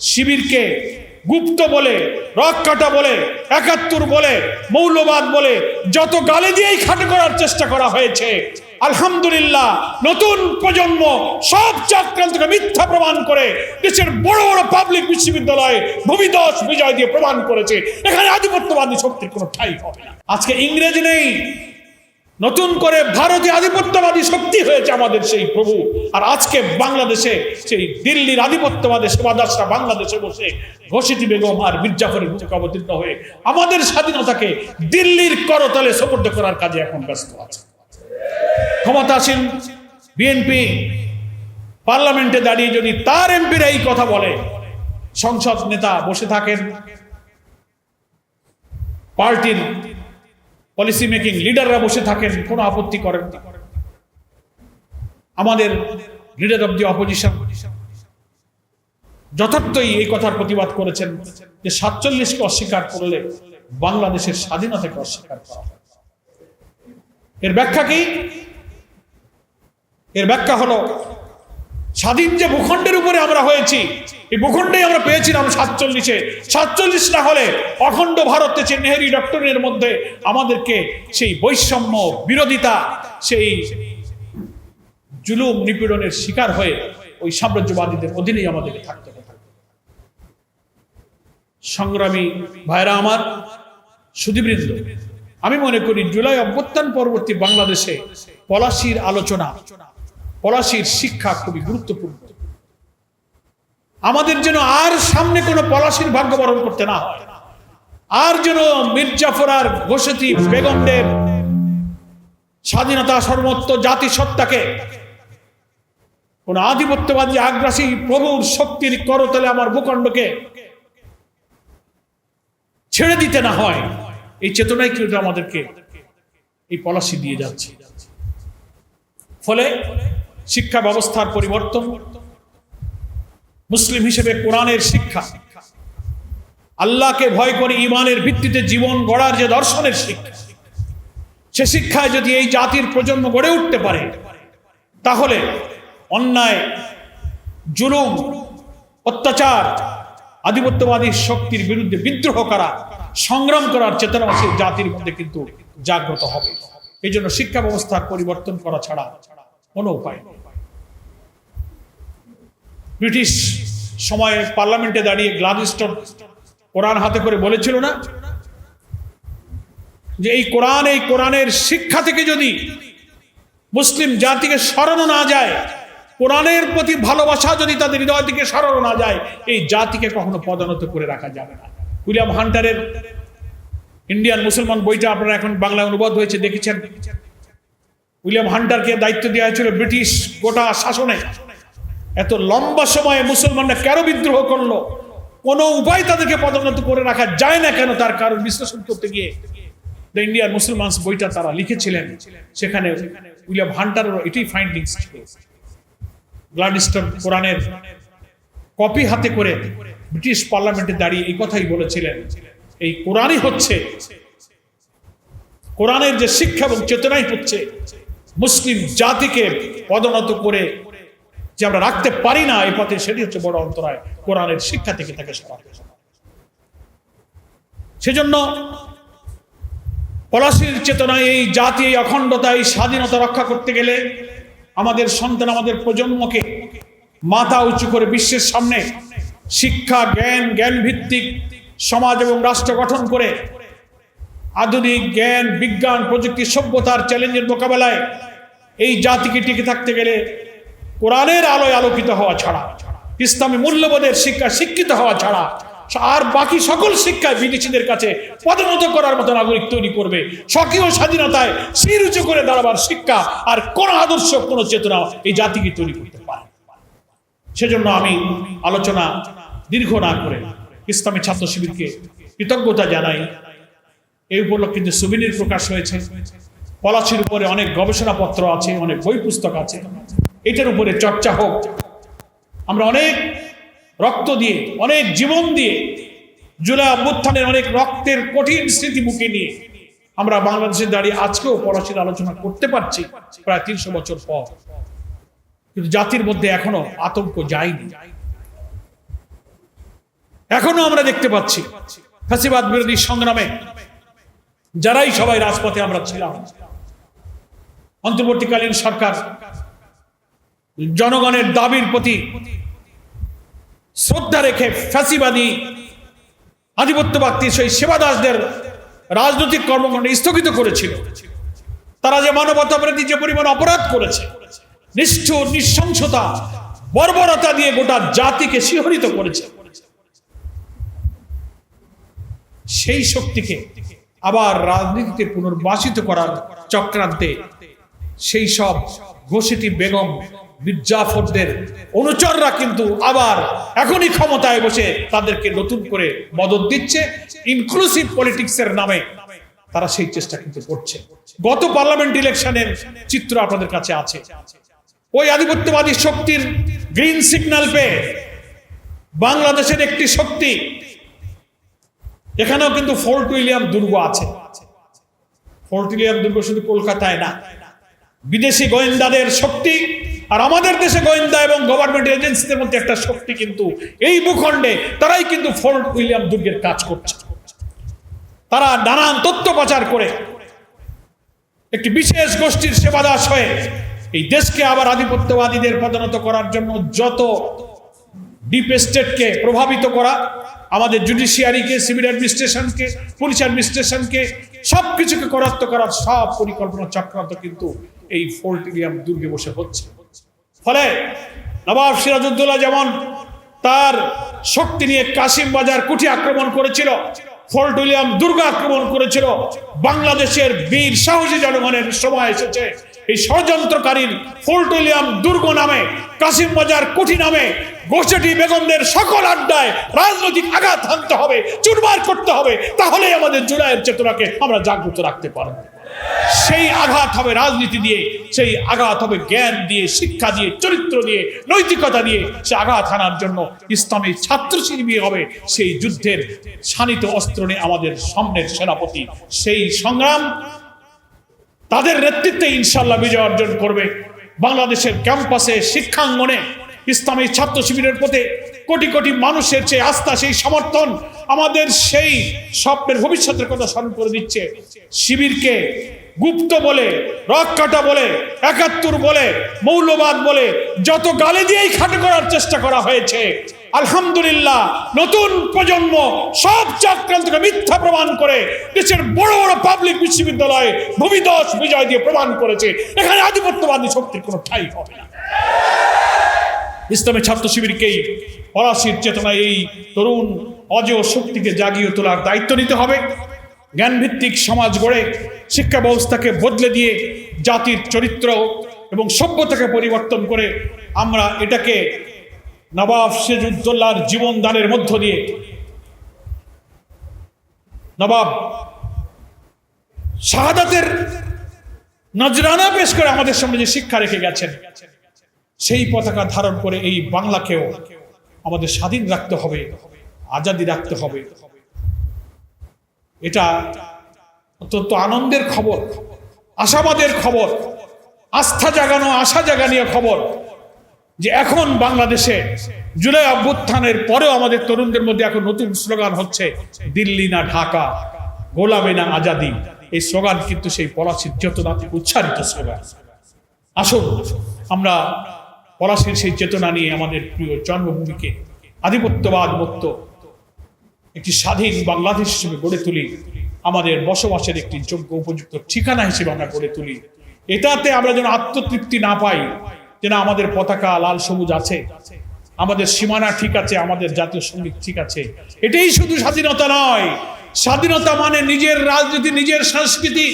শিবিরকে গুপ্ত বলে, রক্কাটা বলে, ৭১ বলে, মৌলবাদ বলে যত গালি দিয়েই খাটো করার চেষ্টা করা হয়েছে, আলহামদুলিল্লাহ নতুন প্রজন্ম সব চক্রান্তকে মিথ্যা প্রমাণ করে দেশের বড় বড় পাবলিক বিশ্ববিদ্যালয়ে ভূমিধস বিজয় দিয়ে প্রমাণ করেছে এখানে আধিপত্যবাদী শক্তির কোনো ঠাঁই হবে না। আজকে ইংরেজ নেই, নতুন করে ভারতীয় আধিপত্যবাদী শক্তি হয়েছে আমাদের সেই প্রভু। আর আজকে বাংলাদেশে সেই দিল্লির আধিপত্যবাদী সেবাদাসরা বাংলাদেশে বসে ঘোষিত বেগম আর মির্জাফরের মুখে অবতীর্ণ হয়ে আমাদের স্বাধীনতাকে দিল্লির করতলে সোপর্দ করার কাজে এখন ব্যস্ত আছে। ক্ষমতাসীন বিএনপি পার্লামেন্টে দাঁড়িয়ে যদি তার এমপিরা এই কথা বলে, সংসদ নেতা বসে থাকেন, পার্টির পলিসি মেকিং লিডাররা বসে থাকেন, কোনো আপত্তি করেন না। আমাদের লিডার অব দি অপোজিশন যথার্থই এই কথার প্রতিবাদ করেছেন যে ৪৭কে অস্বীকার করলে বাংলাদেশের স্বাধীনতাকে অস্বীকার করা হয়। এর ব্যাখ্যা কি? এর ব্যাখ্যা হলো স্বাধীন যে ভূখণ্ডের উপরে আমরা হয়েছি, এই ভূখণ্ডেই আমরা পেয়েছিলাম ৪৭-এ। ৪৭ না হলে অখণ্ড ভারতে যে নেহেরু ডক্টরিনের মধ্যে আমাদেরকে সেই বৈষম্য বিরোধিতা, সেই জুলুম নিপীড়নের শিকার হয়ে ওই সাম্রাজ্যবাদীদের অধীনেই আমাদেরকে থাকতে হবে। সংগ্রামী ভাইরা আমার, সুধীবৃন্দ, আমি মনে করি জুলাই অভ্যুত্থান পরবর্তী বাংলাদেশে পলাশীর আলোচনা, পলাশীর শিক্ষা খুবই গুরুত্বপূর্ণ। আমাদের যেন আর সামনে কোনো পলাশীর ভাগ্য বরণ করতে না হয়, আর যেন মির্জাফর আর ঘোষিত বেগমদের স্বাধীনতা, সর্বত্র জাতিসত্তাকে কোন আধিপত্যবাদী আগ্রাসী প্রভুর শক্তির করতলে আমার ভূখণ্ডকে ছেড়ে দিতে না হয়, এই চেতনাই কিন্তু আমাদেরকে এই পলাশী দিয়ে যাচ্ছে। ফলে শিক্ষা ব্যবস্থার পরিবর্তন, মুসলিম হিসেবে কোরআনের শিক্ষা, আল্লাহকে ভয় করে ঈমানের ভিত্তিতে জীবন গড়ার যে দর্শনের শিক্ষা, সে শিক্ষায় যদি এই জাতির প্রজন্ম গড়ে উঠতে পারে, তাহলে অন্যায়, জুলুম, অত্যাচার, আধিপত্যবাদী শক্তির বিরুদ্ধে বিদ্রোহ করা, সংগ্রাম করার চেতনা সেই জাতির মধ্যে কিন্তু জাগ্রত হবে। এই জন্য শিক্ষা ব্যবস্থার পরিবর্তন করা ছাড়া কোনো উপায় নেই। ব্রিটিশ সময়ে পার্লামেন্টে দাঁড়িয়ে গ্লাডিস্টন কোরআন হাতে করে বলেছিল না যে এই কোরআনের শিক্ষা থেকে যদি মুসলিম জাতিকে সরানো না যায়, কোরআনের প্রতি ভালোবাসা যদি তাদের হৃদয় থেকে সরানো না যায়, এই জাতিকে কখনো পদানত করে রাখা যাবে না। উইলিয়াম হান্টারের ইন্ডিয়ান মুসলমান বইটা আপনারা এখন বাংলা অনুবাদ হয়েছে, দেখেছেন। উইলিয়াম হান্টারকে দায়িত্ব দেওয়া হয়েছিল ব্রিটিশ গোটা শাসনে। এত লম্বা সময়ে মুসলমানরা কেন বিদ্রোহ করলো, কোনো উপায় তাদেরকে পদোন্নত করে রাখা যায় না কেন, তার কারণ বিশ্লেষণ করতে গিয়ে দ্য ইন্ডিয়ান মুসলমানস বইটা তারা লিখেছিলেন। সেখানে উইলিয়াম হান্টারেরও এটাই ফাইন্ডিংস ছিল। গ্লাডিস্টন কোরআনের কপি হাতে করে ব্রিটিশ পার্লামেন্টে দাঁড়িয়ে এই কথাই বলেছিলেন, এই কোরআনই হচ্ছে, কোরআনের যে শিক্ষা এবং চেতনাই হচ্ছে মুসলিম জাতিকে পদোন্নত করে যে আমরা রাখতে পারি না এই পথে, সেটি হচ্ছে বড় অন্তরায়। কোরআনের শিক্ষা থেকে তাকে সরাতে। সেজন্য পলাশীর চেতনায় এই জাতি, এই অখণ্ডতা, এই স্বাধীনতা রক্ষা করতে গেলে আমাদের সন্তান, আমাদের প্রজন্মকে মাথা উঁচু করে বিশ্বের সামনে শিক্ষা, জ্ঞান ভিত্তিক সমাজ এবং রাষ্ট্র গঠন করে আধুনিক জ্ঞান, বিজ্ঞান, প্রযুক্তি, সভ্যতার চ্যালেঞ্জের মোকাবেলায় এই জাতিকে টিকে থাকতে গেলে কোরআনের আলোয় আলোকিত হওয়া ছাড়া, ইসলামী মূল্যবোধের শিক্ষা শিক্ষিত হওয়া ছাড়া আর বাকি সকল শিক্ষায় বিদেশিদের কাছে পদোন্নত করার মতো নাগরিক তৈরি করবে। স্বকীয় স্বাধীনতায় শির উঁচু করে দাঁড়াবার শিক্ষা আর কোন আদর্শ, কোন চেতনা এই জাতিকে তৈরি করতে পারে। সেজন্য আমি আলোচনা দীর্ঘ না করে ইসলামী ছাত্র শিবিরকে কৃতজ্ঞতা জানাই। এই উপলক্ষে যে সুবিনির প্রকাশ হয়েছে, পলাশীর উপরে অনেক গবেষণাপত্র আছে, অনেক বই পুস্তক আছে, এটার উপরে চর্চা হোক। আমরা অনেক রক্ত দিয়ে, অনেক জীবন দিয়ে, জুলাই অভ্যুত্থানের অনেক রক্তের কঠিন স্মৃতি মুখে নিয়ে আমরা বাংলাদেশে দাঁড়িয়ে আজকেও পলাশীর আলোচনা করতে পারছি প্রায় ৩০০ বছর পর। কিন্তু জাতির মধ্যে এখনো আতঙ্ক যায়নি। এখনো আমরা দেখতে পাচ্ছি ফ্যাসিবাদ বিরোধী সংগ্রামে যারাই সবাই রাজপথে আমরা ছিলাম, অন্তর্বর্তীকালীন সরকার জনগণের দাবির প্রতি শ্রদ্ধা রেখে ফ্যাসিবাদী আধিপত্যবাদী সেই সেবাদাসদের রাজনৈতিক কর্মকাণ্ড স্থগিত করেছিল। তারা যে মানবতা বিরোধী যে পরিমাণ অপরাধ করেছে, নিষ্ঠুর নৃশংসতা বর্বরতা দিয়ে গোটা জাতিকে শিহরিত করেছে, সেই শক্তিকে আবার রাজনীতিতে পুনর্বাসিত করার চক্রান্তে সেই সব ঘোষিটি বেগম মির্জাফরদের অনুচররা কিন্তু আবার এখনই ক্ষমতায় বসে তাদেরকে নতুন করে মদত দিচ্ছে। ইনক্লুসিভ পলিটিক্সের নামে তারা সেই চেষ্টা কিন্তু করছে। গত পার্লামেন্ট ইলেকশনের চিত্র আপনাদের কাছে আছে। ওই আধিপত্যবাদী শক্তির গ্রিন সিগন্যাল পেয়ে বাংলাদেশের একটি শক্তি, এখানেও কিন্তু ফোর্ট উইলিয়াম দুর্গ আছে। ফোর্ট উইলিয়াম দুর্গ শুধু কলকাতায় না, বিদেশি গোয়েন্দাদের শক্তি আর আমাদের দেশে গোয়েন্দা এবং গভর্নমেন্ট এজেন্সিদের মধ্যে একটা শক্তি কিন্তু এই ভূখণ্ডে, তারাই কিন্তু ফোর্ট উইলিয়াম দুর্গের কাজ করছে। তারা নানান তথ্য পাচার করে একটি বিশেষ গোষ্ঠীর সেবাদাস হয়ে এই দেশকে আবার আধিপত্যবাদীদের পরিণত করার জন্য যত ডিপ স্টেটকে প্রভাবিত করা, আমাদের জুডিশিয়ারিকে, সিভিল অ্যাডমিনিস্ট্রেশনকে, পুলিশ অ্যাডমিনিস্ট্রেশনকে, সবকিছুকে করায়ত্ত করার সব পরিকল্পনা চক্রান্ত কিন্তু এই ফোর্ট উইলিয়াম দুর্গে বসে হচ্ছে। ফলে নবাব সিরাজউদ্দৌলা যেমন তার শক্তি নিয়ে কাশিম বাজার কুঠি আক্রমণ করেছিল, ফোর্ট উইলিয়াম দুর্গ আক্রমণ করেছিল, বাংলাদেশের বীর সাহসী জনগণের সময় এসেছে এই ষড়যন্ত্রকারীর ফোর্ট উইলিয়াম দুর্গ নামে, কাশিম বাজার কুঠি নামে গোষ্ঠী বেগমদের সকল আড্ডায় রাজনৈতিক আঘাত হানতে হবে, চুরমার করতে হবে। তাহলেই আমাদের জুলাইয়ের চেতনাকে আমরা জাগ্রত রাখতে পারব। সেই আঘাত হবে রাজনীতি দিয়ে, সেই আঘাত হবে জ্ঞান দিয়ে, শিক্ষা দিয়ে, চরিত্র দিয়ে, নৈতিকতা দিয়ে। সে আঘাত হানার জন্য ইসলামী ছাত্র শিবির হবে সেই যুদ্ধের শানিত অস্ত্র নিয়ে আমাদের সামনের সেনাপতি। সেই সংগ্রাম তাদের নেতৃত্বে ইনশাআল্লাহ বিজয় অর্জন করবে। বাংলাদেশের ক্যাম্পাসে, শিক্ষাঙ্গনে ইসলামী ছাত্র শিবিরের প্রতি কোটি কোটি মানুষের চেয়ে আস্থা, সেই সমর্থন আমাদের সেই স্বপ্নের ভবিষ্যতের কথা স্মরণ করে দিচ্ছে। শিবিরকে গুপ্ত বলে, রক্কাটা বলে, ৭১ বলে, মৌলবাদ বলে যত গালি দিয়েই খাটো করার চেষ্টা করা হয়েছে, আলহামদুলিল্লাহ নতুন প্রজন্ম সব চক্রান্তকে মিথ্যা প্রমাণ করে দেশের বড় বড় পাবলিক বিশ্ববিদ্যালয়ে ভূমিধস বিজয় দিয়ে প্রমাণ করেছে এখানে আধিপত্যবাদী শক্তির কোনো ঠাঁই হবে না। ইসলামী ছাত্র শিবিরকেই পলাশীর চেতনায় এই তরুণ অজেয় শক্তিকে জাগিয়ে তোলার দায়িত্ব নিতে হবে। জ্ঞানভিত্তিক সমাজ গড়ে শিক্ষা ব্যবস্থাকে বদলে দিয়ে জাতির চরিত্র এবং সভ্যতাকে পরিবর্তন করে আমরা এটাকে নবাব সিরাজউদ্দৌলার জীবন দানের মধ্য দিয়ে, নবাব শাহাদাতের নজরানা পেশ করে আমাদের সামনে যে শিক্ষা রেখে গেছেন, সেই পতাকা ধারণ করে এই বাংলাকেও আমাদের স্বাধীন রাখতে হবে, আজাদি রাখতে হবে। এটা অত্যন্ত আনন্দের খবর, আশাবাদের খবর, আস্থা জাগানো, আশা জাগানিয়া খবর যে এখন বাংলাদেশে জুলাই অভ্যুত্থানের পরেও আমাদের তরুণদের মধ্যে এখন নতুন স্লোগান হচ্ছে, দিল্লি না ঢাকা, গোলামে না আজাদি। এই স্লোগান কিন্তু সেই পলাশীর চেতনা থেকে উচ্চারিত স্লোগান। আসুন আমরা পলাশীর সেই চেতনা নিয়ে আমাদের প্রিয় জন্মভূমিকে আধিপত্যবাদ মুক্ত একটি স্বাধীন বাংলাদেশ হিসেবে গড়ে তুলি, আমাদের বসবাসের একটি যোগ্য উপযুক্ত ঠিকানা হিসেবে আমরা গড়ে তুলি। এটাতে আমরা যেন আত্মতৃপ্তি না পাই যে না আমাদের পতাকা লাল সবুজ আছে, আমাদের সীমানা ঠিক আছে, আমাদের জাতীয় সঙ্গীত ঠিক আছে। এটাই শুধু স্বাধীনতা নয়। স্বাধীনতা মানে নিজের রাজনীতি, নিজের সংস্কৃতি,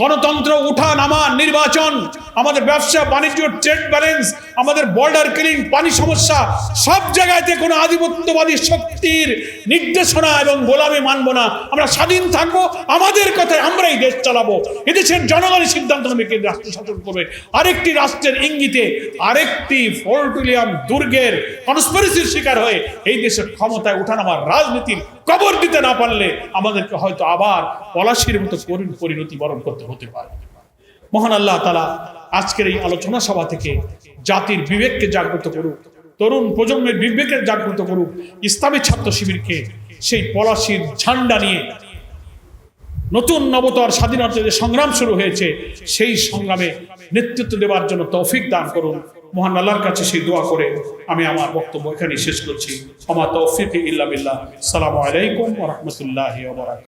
গণতন্ত্র, উঠা নামা, নির্বাচন, আমাদের ব্যবসা বাণিজ্য, ট্রেড ব্যালেন্স, আমাদের বর্ডার ক্লিং, পানি সমস্যা, সব জায়গাতে কোনো আধিপত্যবাদী শক্তির নির্দেশনা এবং গোলামি মানব না। আমরা স্বাধীন থাকবো, আমাদের কথায় আমরাই দেশ চালাবো। এদেশের জনগণের সিদ্ধান্ত নেবে কে রাষ্ট্র শাসন করবে। আরেকটি রাষ্ট্রের ইঙ্গিতে আরেকটি ফোর্ট উইলিয়াম দুর্গের কনস্পিরেসির শিকার হয়ে এই দেশের ক্ষমতায় উঠানামার রাজনীতির কবর দিতে না পারলে আমাদেরকে হয়তো আবার পলাশীর মতো পরিণতি বরণ করতে হতে পারে। মহান আল্লাহ তাআলা আজকের এই আলোচনা সভা থেকে জাতির বিবেককে জাগ্রত করুক, তরুণ প্রজন্মের বিবেকের জাগ্রত করুক। ইসলামী ছাত্র শিবিরকে সেই পলাশির ঝান্ডা নিয়ে নতুন নবতর স্বাধীনতার যে সংগ্রাম শুরু হয়েছে, সেই সংগ্রামে নেতৃত্ব দেওয়ার জন্য তৌফিক দান করুন। মহান আল্লাহর কাছে সেই দোয়া করে আমি আমার বক্তব্য এখানেই শেষ করছি। আমা তৌফিক ইল্লা বিল্লাহ। আসসালামু আলাইকুম ওয়া রাহমাতুল্লাহি ওয়া বারাকাতুহু।